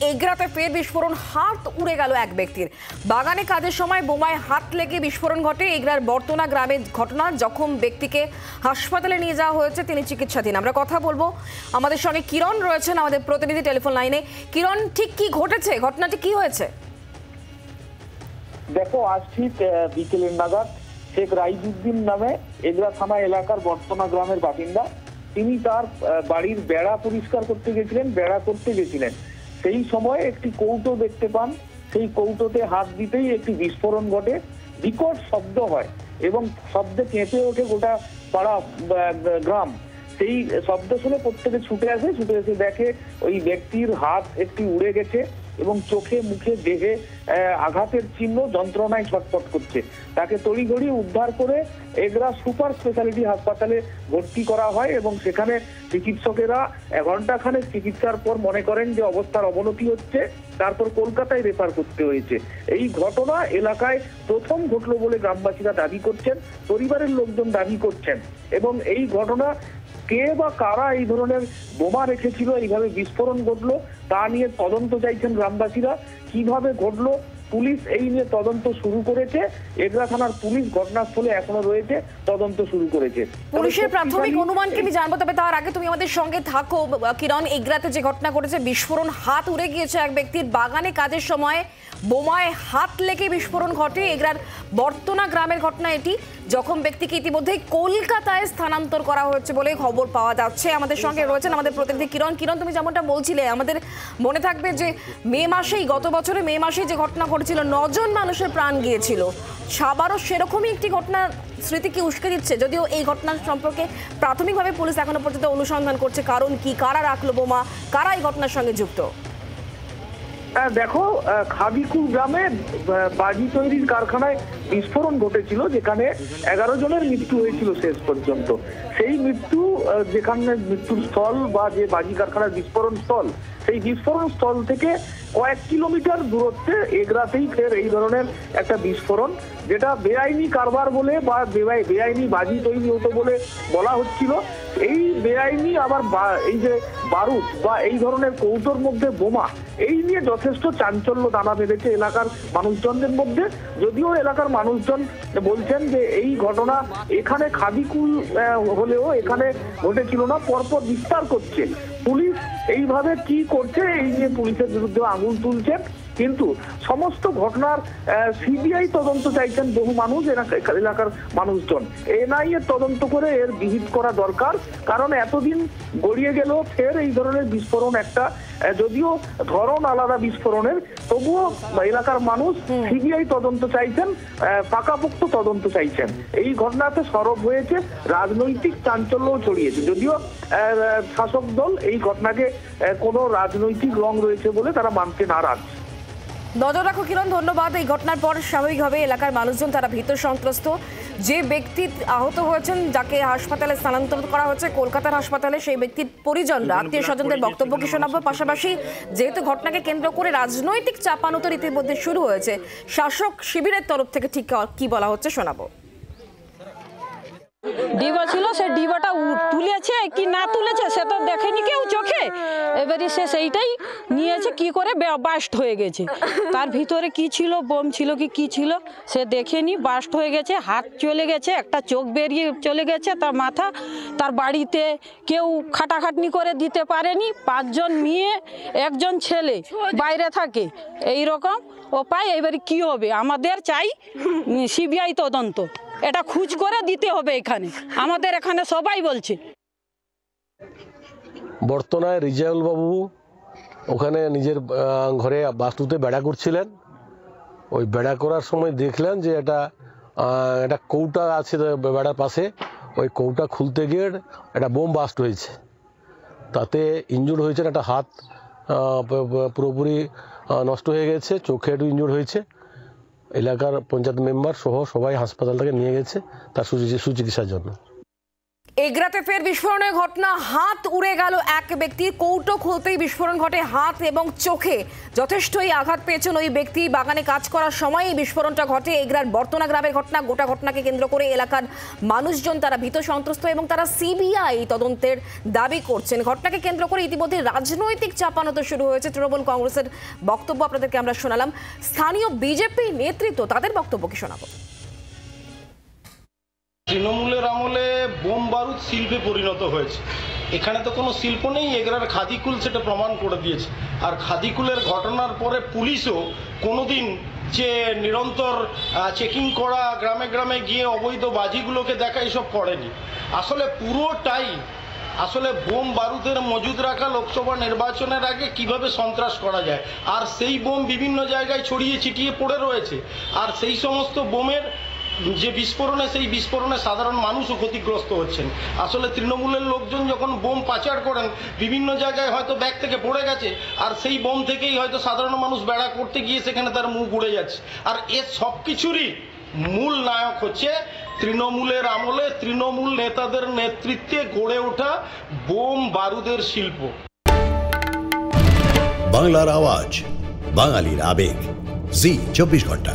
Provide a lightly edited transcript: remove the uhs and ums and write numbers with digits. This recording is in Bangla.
এগরাতে ফের বিস্ফোরণ, হাত উড়ে গেল এক ব্যক্তির। বাগানে কাজের সময় বোমায় হাত লেগে বিস্ফোরণ ঘটে। এগরার বর্তনা গ্রামের ঘটনা। জখম ব্যক্তিকে হাসপাতালে নিয়ে যাওয়া হয়েছে, তিনি চিকিৎসাধীন। আমরা কথা বলবো, আমাদের সঙ্গে কিরণ রয়েছেন, আমাদের প্রতিনিধি টেলিফোন লাইনে। কিরণ, ঠিক কি ঘটেছে, ঘটনাটি কি হয়েছে? দেখো, আজ ঠিক বিকেলের নাগাদ শেখ রাইজউদ্দিন নামে এগরা থানা এলাকার বর্তনা গ্রামের বাসিন্দা, তিনি তার বাড়ির বেড়া পরিষ্কার করতে গেছিলেন। সেই সময় একটি কৌটো দেখতে পান। সেই কৌটোতে হাত দিতেই একটি বিস্ফোরণ ঘটে, বিকট শব্দ হয় এবং শব্দে কেঁপে ওঠে গোটা পাড়া গ্রাম। সেই শব্দ শুনে প্রত্যেকে ছুটে এসে দেখে ওই ব্যক্তির হাত একটি উড়ে গেছে এবং চোখে মুখে দেহে আঘাতের চিহ্ন, যন্ত্রণায় ছটফট করছে। তাকে তড়িঘড়ি উদ্ধার করে এগরা সুপার স্পেশালিটি হাসপাতালে ভর্তি করা হয় এবং সেখানে চিকিৎসকেরা ঘণ্টাখানেক চিকিৎসার পর মনে করেন যে অবস্থার অবনতি হচ্ছে, তারপর কলকাতায় রেফার করতে হয়েছে। এই ঘটনা এলাকায় প্রথম ঘটল বলে গ্রামবাসীরা দাবি করছেন, পরিবারের লোকজন দাবি করছেন এবং এই ঘটনা কে বা কারা এই ধরনের বোমা রেখেছিল, এইভাবে বিস্ফোরণ ঘটলো তা নিয়ে তদন্ত চাইছেন গ্রামবাসীরা। কিভাবে ঘটলো, পুলিশ এই নিয়ে তদন্ত শুরু করেছে। এগরা থানার পুলিশ ঘটনাস্থলে এখনো রয়েছে, তদন্ত শুরু করেছে। পুলিশের প্রাথমিক অনুমানকে আমি জানবো, তবে তার আগে তুমি আমাদের সঙ্গে থাকো। কিরণ, এগরাতে যে ঘটনা ঘটেছে, বিস্ফোরণ, হাত উড়ে গিয়েছে এক ব্যক্তির। বাগানে কাজের সময় বোমায় হাত লেগে বিস্ফোরণ ঘটে। এগরার বর্তনা গ্রামের ঘটনা এটি। জখম ব্যক্তিকে ইতিমধ্যেই কলকাতায় স্থানান্তর করা হয়েছে বলে খবর পাওয়া যাচ্ছে। আমাদের সঙ্গে রয়েছেন আমাদের প্রতিনিধি কিরণ। কিরণ, তুমি যেমনটা বলছিলে, আমাদের মনে থাকবে যে গত বছরে মে মাসেই যে ঘটনা ঘটেছিল, 9 জন মানুষের প্রাণ গিয়েছিল। সাবারও সেরকমই একটি ঘটনা স্মৃতি কি উস্কে দিচ্ছে? যদিও এই ঘটনার সম্পর্কে প্রাথমিকভাবে পুলিশ এখনো পর্যন্ত অনুসন্ধান করছে, কারণ কি, কারা রাখলো বোমা, কারা এই ঘটনার সঙ্গে যুক্ত। দেখো, খাবিকুল গ্রামে বাজি তৈরির কারখানায় বিস্ফোরণ ঘটেছিল, যেখানে 11 জনের মৃত্যু হয়েছিল শেষ পর্যন্ত। সেই মৃত্যু, যেখানে মৃত্যুর স্থল বা যে বাজি কারখানার বিস্ফোরণ স্থল, সেই বিস্ফোরণ স্থল থেকে কয়েক কিলোমিটার দূরত্বে এগরাতেই ফের এই ধরনের একটা বিস্ফোরণ, যেটা বেআইনি কারবার বলে বা বেআইনি বাজি তৈরি হতো বলে বলা হচ্ছিল। এই বেআইনি আবার এই যে বারুদ বা এই ধরনের কৌটোর মধ্যে বোমা, এই নিয়ে যথেষ্ট চাঞ্চল্য দানা বেঁধেছে এলাকার মানুষজনদের মধ্যে। যদিও এলাকার মানুষজন বলছেন যে এই ঘটনা এখানে খাবিকুল হলেও এখানে ঘটেছিল না, পরপর বিস্তার করছে। পুলিশ এইভাবে কি করছে, এই নিয়ে পুলিশের বিরুদ্ধে আঙুল তুলছেন, কিন্তু সমস্ত ঘটনার সিবিআই তদন্ত চাইছেন বহু মানুষ, এলাকার মানুষজন। এনআইএ তদন্ত করে এর বিহিত করা দরকার, কারণ এতদিন গড়িয়ে গেল ফের এই ধরনের বিস্ফোরণ একটা, যদিও ধরন আলাদা বিস্ফোরণের, তবুও এলাকার মানুষ সিবিআই তদন্ত চাইছেন, পাকাপোক্ত তদন্ত চাইছেন। এই ঘটনাতে সরব হয়েছে, রাজনৈতিক চাঞ্চল্য ছড়িয়েছে। যদিও শাসক দল এই ঘটনাকে কোনো রাজনৈতিক রং রয়েছে বলে তারা মানতে নারাজ। নজর রাখো কিরণ, ধন্যবাদ। এই ঘটনার পর স্বাভাবিকভাবে এলাকার মানুষজন তারা ভীত সন্ত্রস্ত। যে ব্যক্তি আহত হয়েছেন, যাকে হাসপাতালে স্থানান্তর করা হয়েছে কলকাতার হাসপাতালে, সেই ব্যক্তির পরিজনরা, আত্মীয় স্বজনদের বক্তব্য কি শোনাবো। পাশাপাশি যেহেতু ঘটনাকে কেন্দ্র করে রাজনৈতিক চাপানোতর ইতিমধ্যে শুরু হয়েছে, শাসক শিবিরের তরফ থেকে ঠিক কি বলা হচ্ছে শোনাবো। ডিবা ছিল, সে ডিবাটা তুলেছে কি না তুলেছে সে তো দেখেনি কেউ চোখে। এবারে সে সেইটাই নিয়েছে, কি করে বাস্ট হয়ে গেছে। তার ভিতরে কি ছিল, বোম ছিল কি ছিল সে দেখেনি, বাস্ট হয়ে গেছে। হাত চলে গেছে, একটা চোখ বেরিয়ে চলে গেছে, তার মাথা। তার বাড়িতে কেউ খাটাখাটনি করে দিতে পারেনি। 5 জন মেয়ে, 1 জন ছেলে বাইরে থাকে, এই রকম উপায়। এবারে কি হবে, আমাদের চাই সিবিআই তদন্ত, এটা খুঁজ করে দিতে হবে। এখানে আমাদের এখানে সবাই বলছে। বর্তনায় রিজাউল বাবু ওখানে নিজের ঘরে বাস্তুতে বেড়া করছিলেন। ওই বেড়া করার সময় দেখলেন যে একটা কৌটা আছে বেড়ার পাশে, ওই কৌটা খুলতে গিয়ে একটা বোম বাস্ট হয়েছে। তাতে ইনজুর হয়েছেন, একটা হাত পুরোপুরি নষ্ট হয়ে গেছে, চোখে একটু ইনজুর হয়েছে। এলাকার পঞ্চায়েত মেম্বার সহ সবাই হাসপাতালটাকে নিয়ে গেছে তার সুচিকিৎসার জন্য। এগরাতে ফের বিস্ফোরণের ঘটনা, হাত উড়ে গেল এক ব্যক্তির। কৌটো খুলতেই বিস্ফোরণ ঘটে হাত এবং চোখে। যথেষ্টই আঘাত পেয়েছেন ওই ব্যক্তি। বাগানে কাজ করার সময় এই বিস্ফোরণটা ঘটে। এগরার বর্তনা গ্রামের ঘটনা। গোটা ঘটনাকে কেন্দ্র করে এলাকার মানুষজন তারা ভীত সন্ত্রস্ত এবং তারা সিবিআই তদন্তের দাবি করছেন। ঘটনাকে কেন্দ্র করে ইতিমধ্যে রাজনৈতিক চাপানো শুরু হয়েছে। তৃণমূল কংগ্রেসের বক্তব্য আপনাদেরকে আমরা শোনালাম। স্থানীয় বিজেপি নেতৃত্ব তাদের বক্তব্য কি শোনাবো। তৃণমূলের আমলে বোম বারুদ শিল্পে পরিণত হয়েছে। এখানে তো কোনো শিল্প নেই, এগরার খাদিকুল সেটা প্রমাণ করে দিয়েছে। আর খাদিকুলের ঘটনার পরে পুলিশও কোনোদিন যে নিরন্তর চেকিং করা, গ্রামে গ্রামে গিয়ে অবৈধ বাজিগুলোকে দেখা, এসব করেনি। আসলে পুরোটাই বোম বারুদের মজুদ রাখা লোকসভা নির্বাচনের আগে কিভাবে সন্ত্রাস করা যায়, আর সেই বোম বিভিন্ন জায়গায় ছড়িয়ে ছিটিয়ে পড়ে রয়েছে। আর সেই সমস্ত বোমের যে বিস্ফোরণে, সেই বিস্ফোরণে সাধারণ মানুষও ক্ষতিগ্রস্ত হচ্ছেন। আসলে তৃণমূলের লোকজন যখন বোম পাচার করেন, বিভিন্ন জায়গায় হয়তো ব্যাগ থেকে পড়ে গেছে, আর সেই বোম থেকেই হয়তো সাধারণ মানুষ বেড়া করতে গিয়ে সেখানে তার মুখ উড়ে যাচ্ছে। আর এর সব কিছুরই মূল নায়ক হচ্ছে তৃণমূলের আমলে তৃণমূল নেতাদের নেতৃত্বে গড়ে ওঠা বোম বারুদের শিল্প। বাংলার আওয়াজ, বাঙালির আবেগ, জি 24 ঘন্টা।